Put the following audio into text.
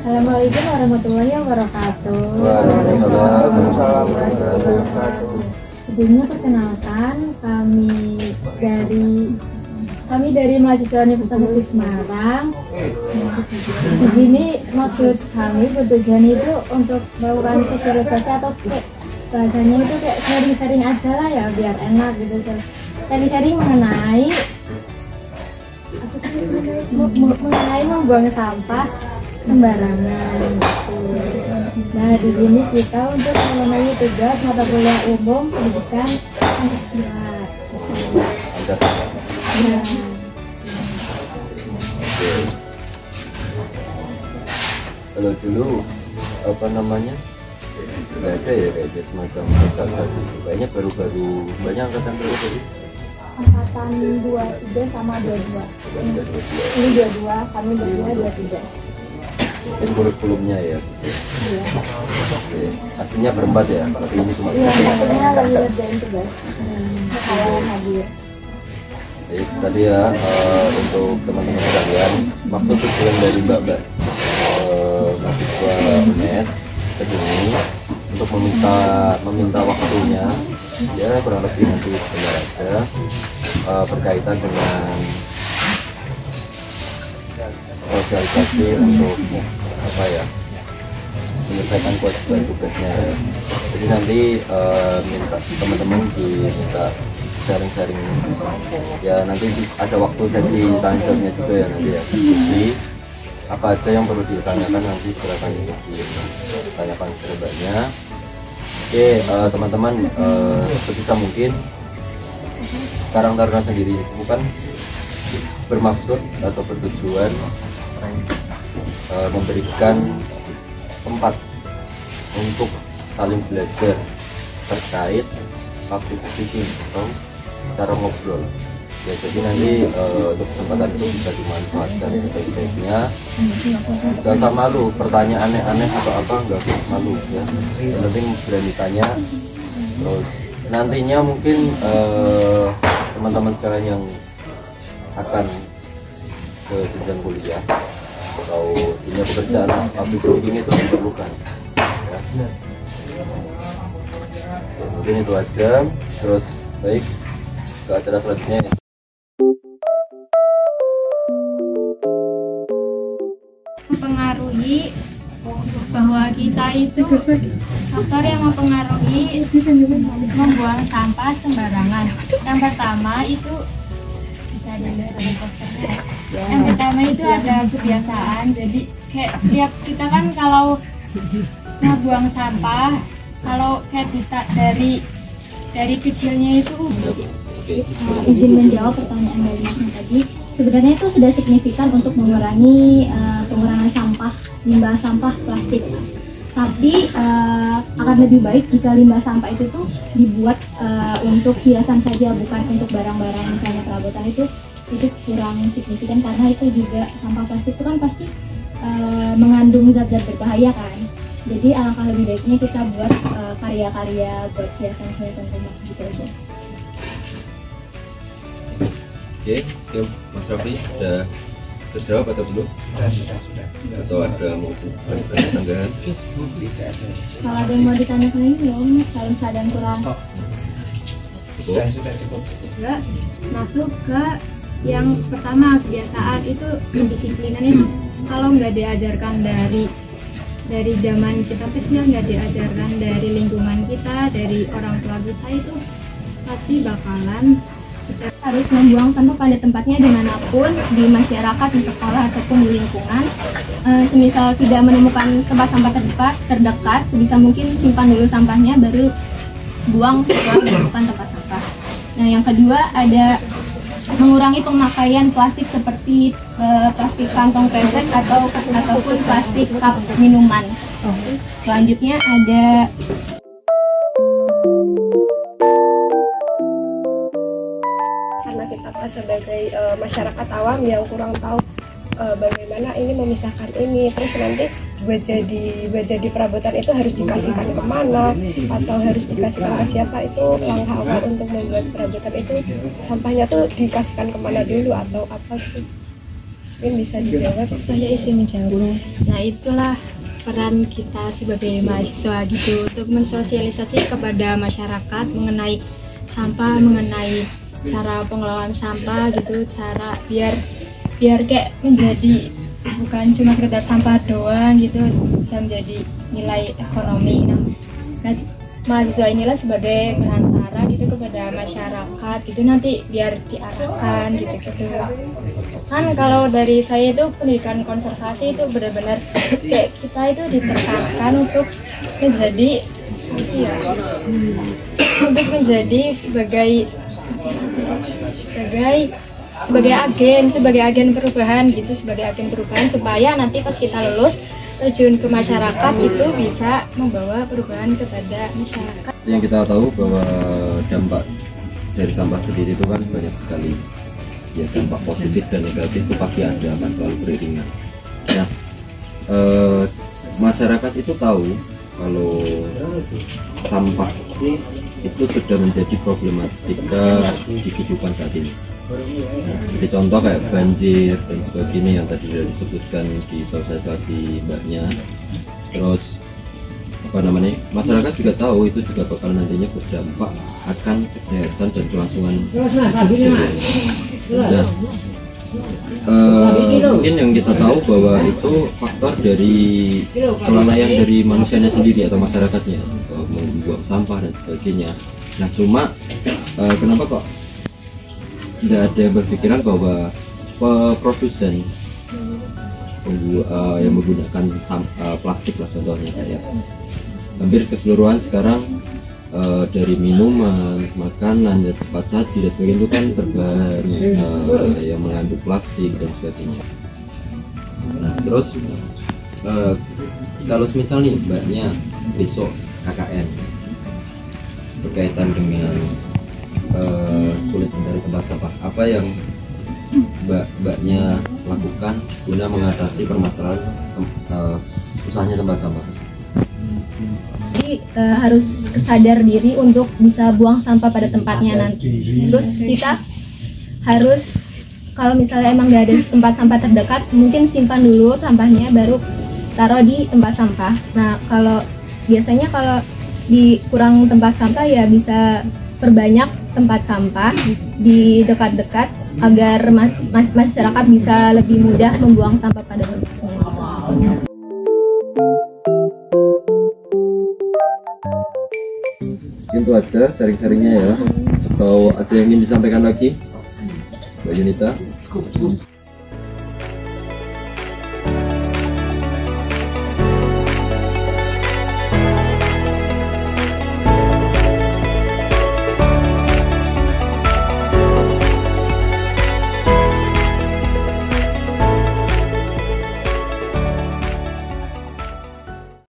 Assalamualaikum warahmatullahi wabarakatuh. Waalaikumsalam warahmatullahi wabarakatuh. Sebelumnya perkenalkan kami dari mahasiswa Universitas Negeri Semarang. Di sini maksud kami bertujuan itu untuk melakukan sosialisasi atau kayak bahasanya itu kayak sharing-sharing aja lah ya biar enak gitu. Sharing-sharing mengenai membuang sampah sembarangan gitu. Nah di sini kita untuk memenuhi tugas mata kuliah umum pendidikan Pancasila. Ya. Kalau dulu apa namanya nggak ada ya kayak semacam sosialisasi, kayaknya baru-baru banyak angkatan baru tadi. Angkatan 23 sama 22. Ini 22, kami berdua 23. Mungkin kurikulumnya ya. Iya. Oke. Aslinya berempat ya, tapi ini cuma Iya, bertiga. maksudnya lagi ngerjain tugas. Saya hadir. Jadi tadi ya untuk teman-teman sekalian, maksud tujuan dari Mbak mahasiswa UNES ke sini untuk meminta waktunya ya kurang lebih nanti sebentar aja berkaitan dengan sosialisasi untuk apa ya menyelesaikan kewajiban tugasnya. Jadi nanti minta teman-teman diminta sharing-sharing ya, nanti ada waktu sesi tanya jawabnya juga ya, nanti ya diskusi apa aja yang perlu ditanyakan, nanti silakan untuk ditanyakan kebanyakannya. Oke teman-teman, sebisa mungkin Karang Taruna sendiri bukan bermaksud atau bertujuan memberikan tempat untuk saling belajar terkait public speaking atau cara ngobrol ya. Jadi nanti untuk kesempatan itu bisa dimanfaatkan sebaik-baiknya. Gak usah malu, pertanyaan aneh-aneh atau apa nggak usah malu ya, yang penting berani tanya. Terus nantinya mungkin teman-teman sekalian yang akan ke jenjang kuliah atau dunia pekerjaan public speaking itu diperlukan ya. Mungkin itu aja. Terus baik ke acara selanjutnya ya. Mempengaruhi bahwa kita itu faktor yang mempengaruhi membuang sampah sembarangan. Yang pertama itu bisa dilihat dari posternya. Yang pertama itu ada kebiasaan. Jadi kayak setiap kita kan kalau membuang sampah, kalau kayak dari kecilnya itu izin menjawab pertanyaan dari Mas tadi, sebenarnya itu sudah signifikan untuk mengurangi pengurangan sampah, limbah sampah plastik. Tapi akan lebih baik jika limbah sampah itu tuh dibuat untuk hiasan saja, bukan untuk barang-barang misalnya perabotan itu kurang signifikan, karena itu juga sampah plastik itu kan pasti mengandung zat-zat berbahaya kan. Jadi alangkah lebih baiknya kita buat karya-karya buat hiasan-hiasan rumah gitu aja. Oke, Mas Raffi sudah terjawab atau belum? Sudah. Atau ada mau bertanya sanggahan? Kalau ada yang mau ditanyakan lagi belum? Kalau ada yang kurang. Sudah cukup. Enggak, masuk ke yang pertama, kebiasaan itu kedisiplinan itu kalau nggak diajarkan dari zaman kita kecil, nggak diajarkan dari lingkungan kita, dari orang tua kita, itu pasti bakalan kita harus membuang sampah pada tempatnya dimanapun, di masyarakat, di sekolah ataupun di lingkungan. Semisal tidak menemukan tempat sampah terdekat, sebisa mungkin simpan dulu sampahnya baru buang setelah menemukan tempat sampah. Nah yang kedua ada mengurangi pemakaian plastik seperti plastik kantong kresek ataupun plastik cup minuman. Selanjutnya ada karena kita sebagai masyarakat awam yang kurang tahu bagaimana ini memisahkan ini, terus nanti buat jadi perabotan itu harus dikasihkan kemana atau harus dikasihkan ke siapa, itu langkah awal untuk membuat perabotan itu sampahnya tuh dikasihkan kemana dulu atau apa gitu. Mungkin bisa dijawab. Saya isi menjawab. Nah itulah peran kita sebagai mahasiswa gitu untuk mensosialisasi kepada masyarakat mengenai sampah, mengenai cara pengelolaan sampah gitu, cara biar kayak menjadi bukan cuma sekedar sampah doang gitu, bisa menjadi nilai ekonomi. Nah mahasiswa inilah sebagai perantara gitu kepada masyarakat gitu, nanti biar diarahkan gitu. Kan kalau dari saya itu pendidikan konservasi itu benar-benar kayak kita itu ditekankan untuk menjadi untuk menjadi sebagai agen perubahan gitu, sebagai agen perubahan supaya nanti pas kita lulus terjun ke masyarakat itu bisa membawa perubahan kepada masyarakat. Yang kita tahu bahwa dampak dari sampah sendiri itu kan banyak sekali. Ya dampak positif dan negatif itu pasti ada, akan selalu beriringan. Nah, masyarakat itu tahu kalau sampah itu sudah menjadi problematika di kehidupan saat ini. Seperti contoh kayak banjir dan sebagainya yang tadi sudah disebutkan di sosialisasi mbaknya. Terus masyarakat juga tahu itu juga bakal nantinya berdampak akan kesehatan dan kelangsungan hidup. Nah, mungkin yang kita tahu bahwa itu faktor dari kelalaian dari manusianya sendiri atau masyarakatnya, membuang sampah dan sebagainya. Nah cuma kenapa kok tidak ada yang berpikiran bahwa produsen yang menggunakan plastik lah contohnya, kayak hampir keseluruhan sekarang dari minuman, makanan, dan tempat saji dan sebagainya itu kan berbahan yang mengandung plastik dan sebagainya. Nah terus kalau misal nih mbaknya besok KKN berkaitan dengan sulit mencari tempat sampah, apa yang mbaknya lakukan guna mengatasi permasalahan susahnya tempat sampah? Jadi harus sadar diri untuk bisa buang sampah pada tempatnya nanti. Terus kita harus, kalau misalnya emang nggak ada tempat sampah terdekat, mungkin simpan dulu sampahnya baru taruh di tempat sampah. Nah biasanya kalau di kurang tempat sampah ya bisa perbanyak tempat sampah di dekat-dekat agar masyarakat bisa lebih mudah membuang sampah pada tempatnya. Itu aja sharing-sharingnya ya. Atau ada yang ingin disampaikan lagi, Mbak Yunita?